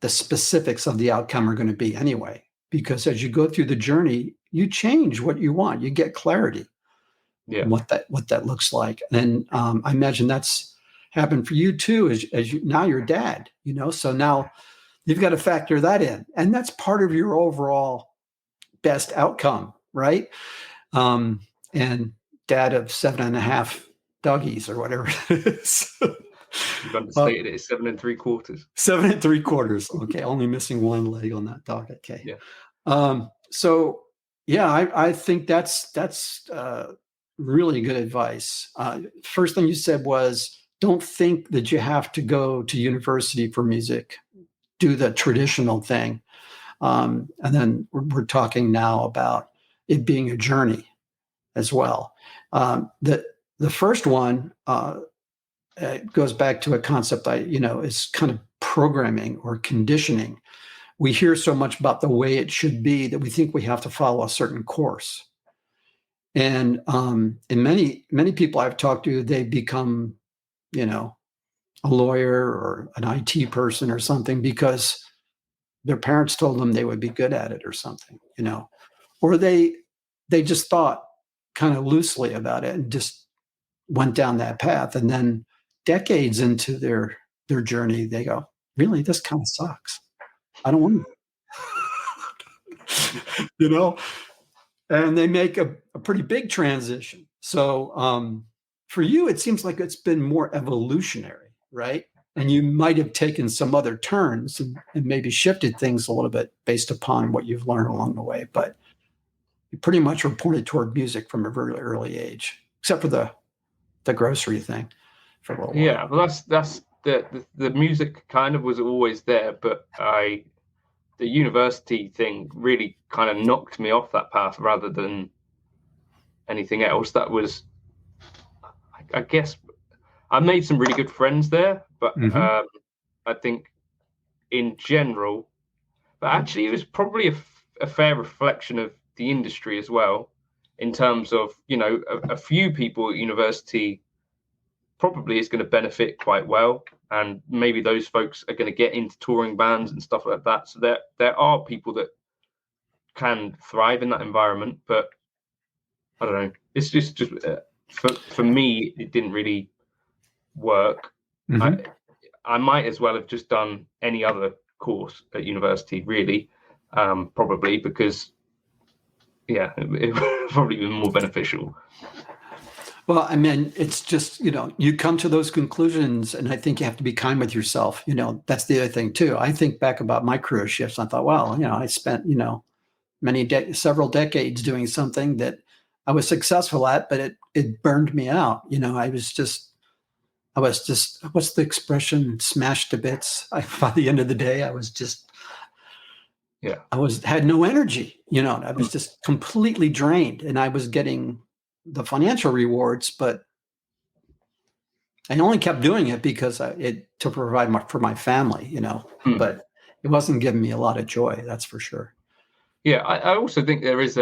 the specifics of the outcome are going to be anyway. Because as you go through the journey, you change what you want. You get clarity on what that looks like. And I imagine that's happened for you too, as you now you're dad, so now You've got to factor that in. And that's part of your overall best outcome, right? And dad of 7.5 doggies or whatever it is. You've understated it. It's 7 3/4. 7 3/4. Okay, only missing one leg on that dog. Okay. Yeah. So yeah, I think that's really good advice. First thing you said was, don't think that you have to go to university for music. Do the traditional thing. And then we're talking now about it being a journey as well. The first one goes back to a concept is kind of programming or conditioning. We hear so much about the way it should be that we think we have to follow a certain course. And many people I've talked to, they become, a lawyer or an IT person or something because their parents told them they would be good at it or something, or they just thought kind of loosely about it and just went down that path. And then decades into their journey, they go, really, this kind of sucks. I don't want to, and they make a pretty big transition. So for you, it seems like it's been more evolutionary, right? And you might have taken some other turns and maybe shifted things a little bit based upon what you've learned along the way. But you pretty much were pointed toward music from a very early age, except for the grocery thing for a little while. Yeah, well, that's the music kind of was always there, but the university thing really kind of knocked me off that path rather than anything else. That was, I guess, I made some really good friends there, but I think in general, but actually it was probably a fair reflection of the industry as well, in terms of, a few people at university probably is going to benefit quite well, and maybe those folks are going to get into touring bands and stuff like that. So there are people that can thrive in that environment, but I don't know. It's just for me, it didn't really work. I might as well have just done any other course at university, really, probably, because it would probably be more beneficial. Well, I mean, it's just, you come to those conclusions, and I think you have to be kind with yourself. That's the other thing too. I think back about my career shifts. I thought, wow, I spent, several decades doing something that I was successful at, but it burned me out. I was just, what's the expression? Smashed to bits. By the end of the day, I was just, had no energy. I was just completely drained, and I was getting the financial rewards, but I only kept doing it because to provide for my family, but it wasn't giving me a lot of joy. That's for sure. Yeah. I also think there is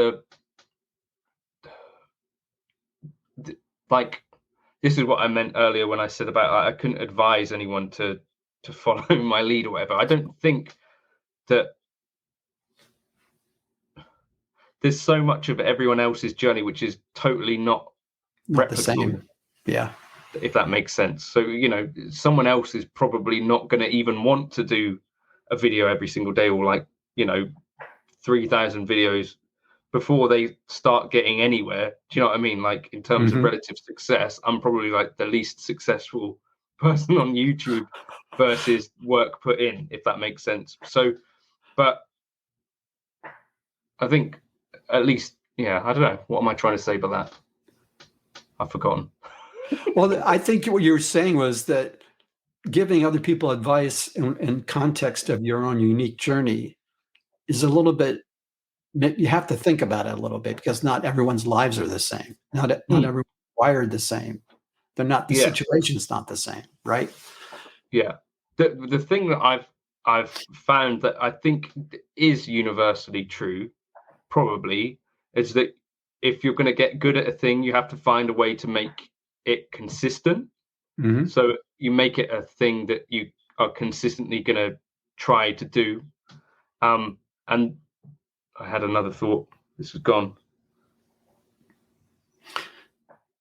this is what I meant earlier when I said about I couldn't advise anyone to follow my lead or whatever. I don't think that there's so much of everyone else's journey which is totally not the same. Yeah. If that makes sense. So, someone else is probably not going to even want to do a video every single day, or 3,000 videos before they start getting anywhere. Do you know what I mean? Like, in terms of relative success, I'm probably like the least successful person on YouTube versus work put in, if that makes sense. So, but I think at least, I don't know. What am I trying to say about that? I've forgotten. Well, I think what you were saying was that giving other people advice in context of your own unique journey is a little bit, you have to think about it a little bit, because not everyone's lives are the same. Not everyone's wired the same. They're not, the situation's not the same, right? Yeah. The thing that I've found that I think is universally true, probably, is that if you're going to get good at a thing, you have to find a way to make it consistent. So you make it a thing that you are consistently going to try to do. And I had another thought. This is gone.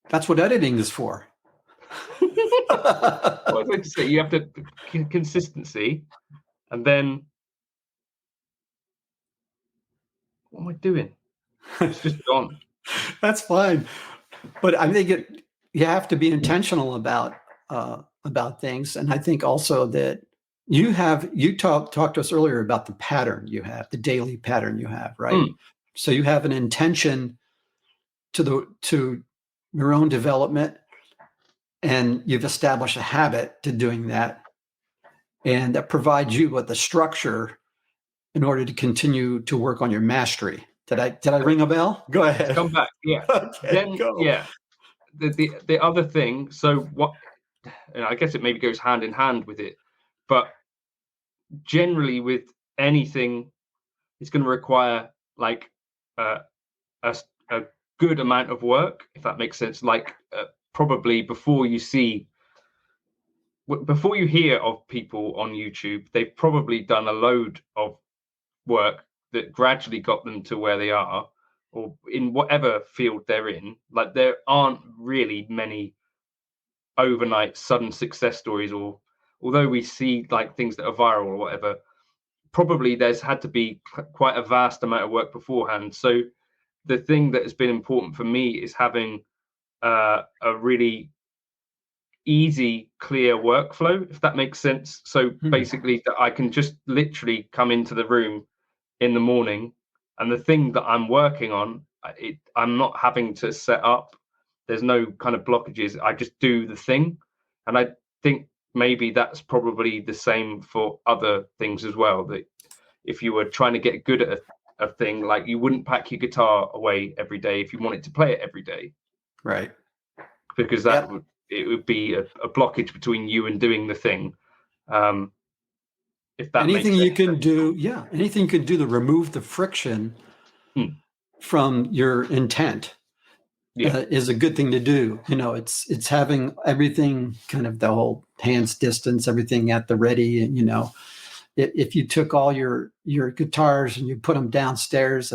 That's what editing is for. Well, I'd like to say you have to consistency. And then what am I doing? It's just gone. That's fine. But I think you have to be intentional about things. And I think also that you talked to us earlier about the pattern you have, the daily pattern you have, right? So you have an intention to your own development, and you've established a habit to doing that. And that provides you with the structure in order to continue to work on your mastery. Did I ring a bell? Go ahead. Come back. Yeah. Okay, Then go. yeah. The other thing, so what, and I guess it maybe goes hand in hand with it, but generally with anything, it's going to require like a good amount of work, if that makes sense. Like probably before you hear of people on YouTube, they've probably done a load of work that gradually got them to where they are, or in whatever field they're in. Like there aren't really many overnight sudden success stories, or although we see like things that are viral or whatever, probably there's had to be quite a vast amount of work beforehand. So the thing that has been important for me is having a really easy, clear workflow, if that makes sense. So basically that I can just literally come into the room in the morning, and the thing that I'm working on, I'm not having to set up. There's no kind of blockages. I just do the thing. And I think maybe that's probably the same for other things as well. That if you were trying to get good at a thing, like you wouldn't pack your guitar away every day if you wanted to play it every day. Right. Because it would be a blockage between you and doing the thing. If that anything makes you sense. can do, anything you can do to remove the friction from your intent is a good thing to do. It's having everything kind of the whole hands distance, everything at the ready. And if you took all your guitars and you put them downstairs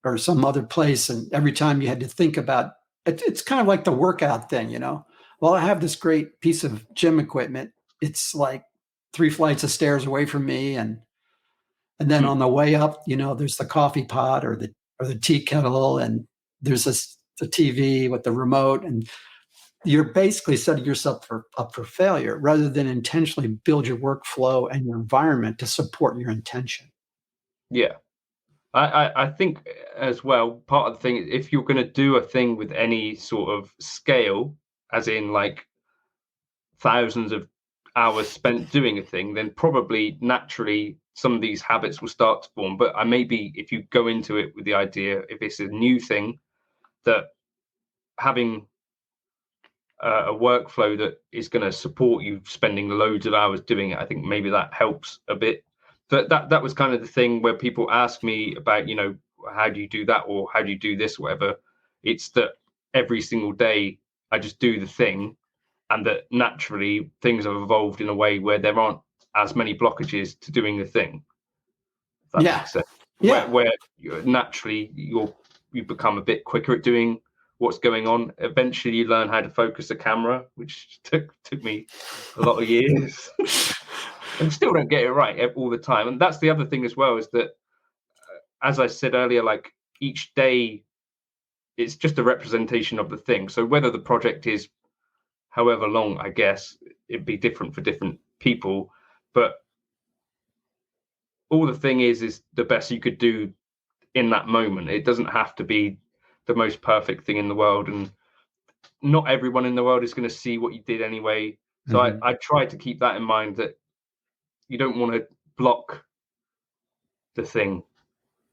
or some other place, and every time you had to think about it, it's kind of like the workout thing. Well, I have this great piece of gym equipment. It's like 3 flights of stairs away from me, and then on the way up, there's the coffee pot or the tea kettle, and there's the TV with the remote, and you're basically setting yourself up for failure rather than intentionally build your workflow and your environment to support your intention. Yeah. I think as well, part of the thing, if you're going to do a thing with any sort of scale, as in like thousands of hours spent doing a thing, then probably naturally some of these habits will start to form. But maybe if you go into it with the idea, if it's a new thing, that having a workflow that is going to support you spending loads of hours doing it, I think maybe that helps a bit. But that was kind of the thing where people ask me about, how do you do that, or how do you do this, whatever. It's that every single day I just do the thing, and that naturally things have evolved in a way where there aren't as many blockages to doing the thing. If that makes sense. Yeah. Where naturally you become a bit quicker at doing what's going on. Eventually you learn how to focus a camera, which took me a lot of years. And still don't get it right all the time. And that's the other thing as well, is that, as I said earlier, like each day, it's just a representation of the thing. So whether the project is however long, I guess it'd be different for different people. But all the thing is the best you could do in that moment. It doesn't have to be the most perfect thing in the world. And not everyone in the world is going to see what you did anyway. So I try to keep that in mind, that you don't want to block the thing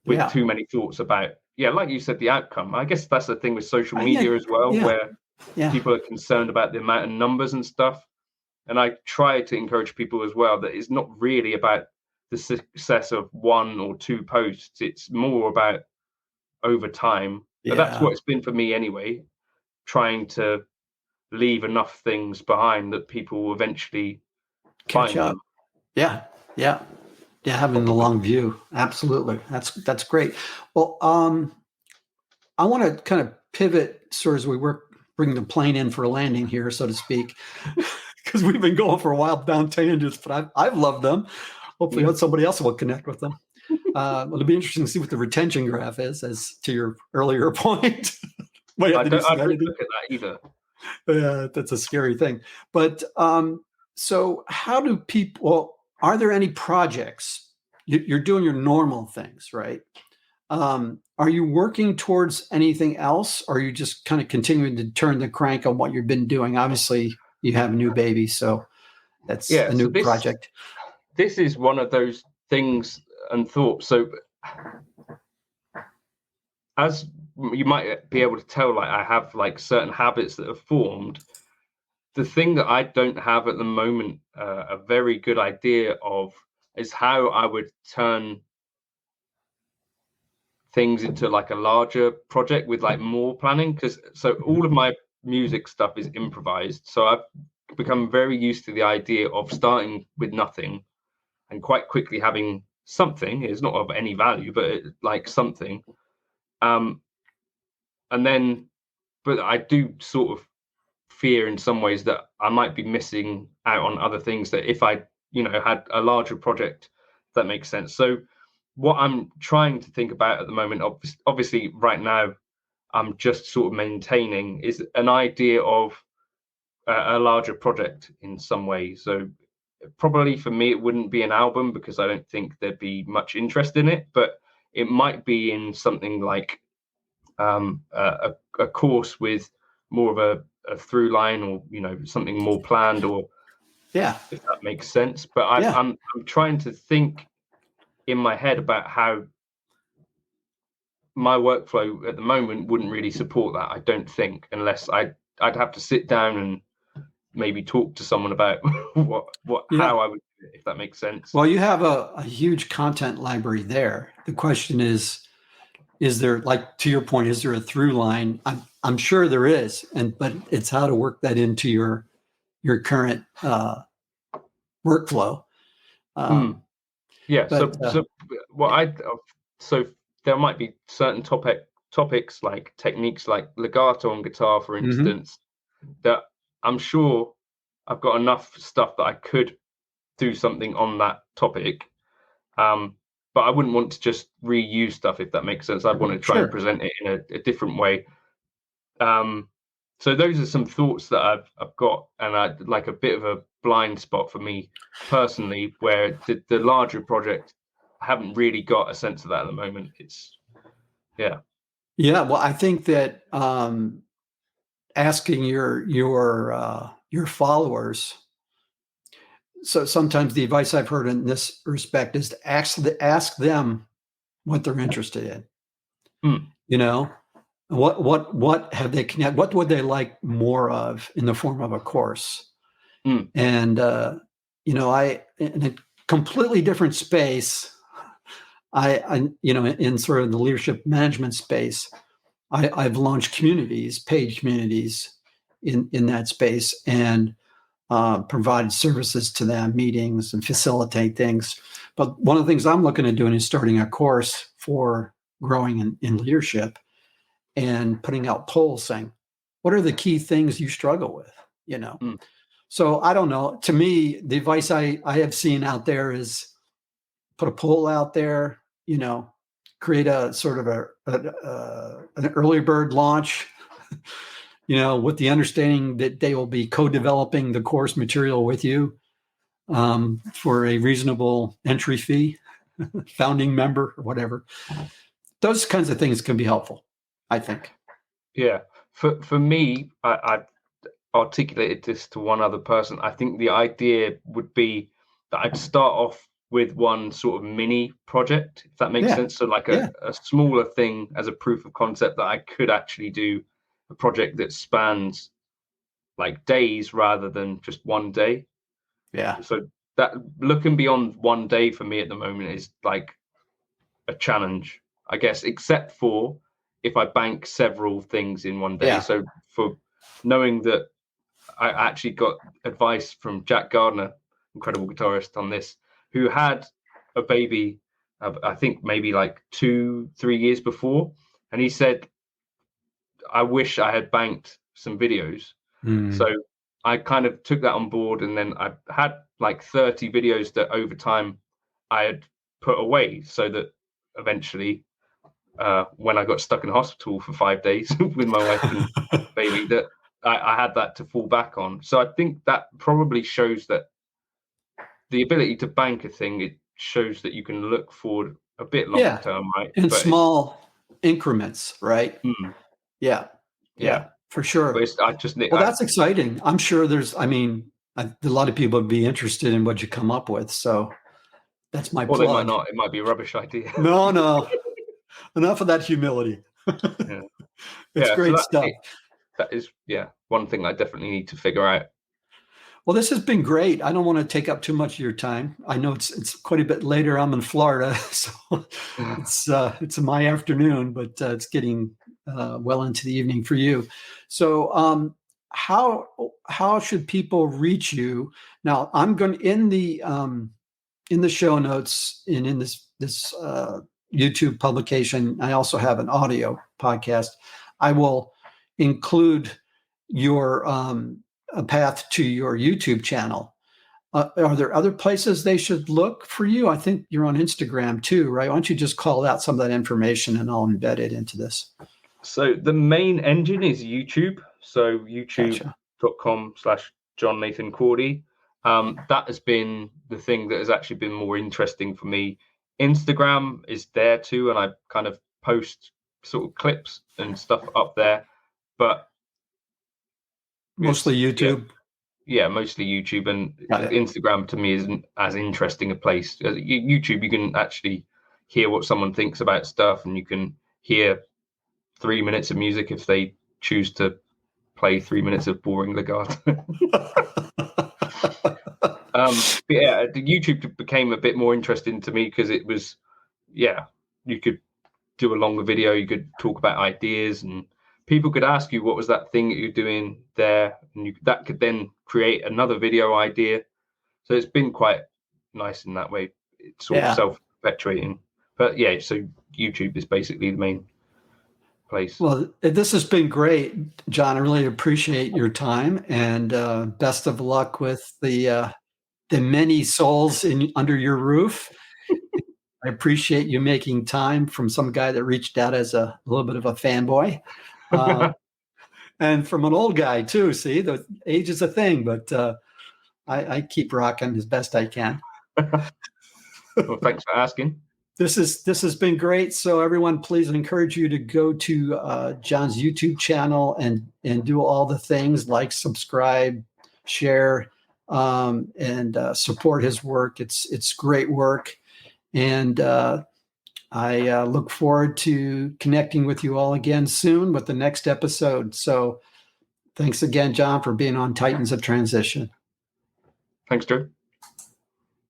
with too many thoughts about, like you said, the outcome. I guess that's the thing with social media as well, where people are concerned about the amount of numbers and stuff. And I try to encourage people as well that it's not really about the success of 1 or 2 posts. It's more about over time. But that's what it's been for me anyway, trying to leave enough things behind that people will eventually catch find up. them. Yeah, having the long view. Absolutely. That's great. Well, I want to kind of pivot sort of as we bring the plane in for a landing here, so to speak, because we've been going for a while down tangents, but I've loved them. Hopefully somebody else will connect with them. It'll be interesting to see what the retention graph is, as to your earlier point. I don't look at that either. That's a scary thing. But so how do people, are there any projects? You're doing your normal things, right? Are you working towards anything else? Or are you just kind of continuing to turn the crank on what you've been doing? Obviously, you have a new baby, so that's a new project. This is one of those things and thoughts. So as you might be able to tell, like I have like certain habits that have formed. The thing that I don't have at the moment a very good idea of is how I would turn things into like a larger project with like more planning, because so all of my music stuff is improvised, so I've become very used to the idea of starting with nothing and quite quickly having something. It's not of any value, but like something, and then but I do sort of fear in some ways that I might be missing out on other things, that if I had a larger project, if that makes sense. So what I'm trying to think about at the moment, obviously right now, I'm just sort of maintaining, is an idea of a larger project in some way. So probably for me, it wouldn't be an album because I don't think there'd be much interest in it, but it might be in something like a course with more of a through line, or something more planned, or if that makes sense. But I'm trying to think in my head about how my workflow at the moment wouldn't really support that, I don't think, unless I'd have to sit down and maybe talk to someone about how I would do it, if that makes sense. Well, you have a huge content library there. The question is there, like, to your point, is there a through line? I'm sure there is, but it's how to work that into your current workflow. Yeah. So there might be certain topics like techniques like legato on guitar, for instance, that I'm sure I've got enough stuff that I could do something on that topic. But I wouldn't want to just reuse stuff, if that makes sense. I'd want to try and present it in a different way. So those are some thoughts that I've got, and I like a bit of a blind spot for me personally, where the larger project, I haven't really got a sense of that at the moment. Yeah. Well, I think that asking your followers. So sometimes the advice I've heard in this respect is to ask them what they're interested in. What have they connect? What would they like more of in the form of a course? And in a completely different space, I in sort of the leadership management space, I've launched communities, paid communities in that space, and provide services to them, meetings, and facilitate things. But one of the things I'm looking at doing is starting a course for growing in leadership, and putting out polls saying, what are the key things you struggle with? So I don't know. To me, the advice I have seen out there is put a poll out there, create a sort of an early bird launch, with the understanding that they will be co-developing the course material with you for a reasonable entry fee, founding member or whatever. Those kinds of things can be helpful, I think. Yeah. For me, I articulated this to one other person. I think the idea would be that I'd start off with one sort of mini project, if that makes sense. So like a smaller thing as a proof of concept, that I could actually do a project that spans like days rather than just one day. So that looking beyond one day for me at the moment is like a challenge, I guess, except for if I bank several things in one day. So for knowing that, I actually got advice from Jack Gardner, incredible guitarist, on this, who had a baby, I think maybe like 2-3 years before. And he said, I wish I had banked some videos. So I kind of took that on board, and then I had like 30 videos that over time I had put away, so that eventually, when I got stuck in hospital for 5 days with my wife and baby, that I had that to fall back on. So I think that probably shows that the ability to bank a thing, it shows that you can look forward a bit long Yeah, term, right? in But it's small increments, right? Yeah, yeah, yeah, for but sure. it's I just Well, that's exciting. I'm sure a lot of people would be interested in what you come up with. So that's my or they might plug. not. It might be a rubbish idea. No, no, enough of that humility. Yeah, It's so great stuff. that is one thing I definitely need to figure out. Well, this has been great. I don't want to take up too much of your time. I know it's quite a bit later. I'm in Florida, so it's my afternoon, but it's getting well into the evening for you. So, how should people reach you? Now, I'm going in the show notes and in this YouTube publication. I also have an audio podcast. I will include your a path to your YouTube channel. Are there other places they should look for you? I think you're on Instagram too, right? Why don't you just call out some of that information and I'll embed it into this? So the main engine is YouTube. So Gotcha. youtube.com/John Nathan Cordy. That has been the thing that has actually been more interesting for me. Instagram is there too, and I kind of post sort of clips and stuff up there, but Mostly YouTube. Yeah, mostly YouTube, and Got it. Instagram to me isn't as interesting a place. YouTube, you can actually hear what someone thinks about stuff, and you can hear 3 minutes of music if they choose to play 3 minutes of boring legato. But yeah, the YouTube became a bit more interesting to me because it was, you could do a longer video, you could talk about ideas, and people could ask you what was that thing that you're doing there, and that could then create another video idea. So it's been quite nice in that way. It's sort of self-perpetuating. But yeah, so YouTube is basically the main place. Well, this has been great, John. I really appreciate your time, and best of luck with the many souls under your roof. I appreciate you making time from some guy that reached out as a little bit of a fanboy, and from an old guy too. See, the age is a thing, but I keep rocking as best I can. Well, thanks for asking. This has been great. So everyone, please encourage you to go to John's YouTube channel and do all the things like subscribe, share, and support his work. It's great work, and I look forward to connecting with you all again soon with the next episode. So thanks again, John, for being on Titans of Transition. Thanks, Drew.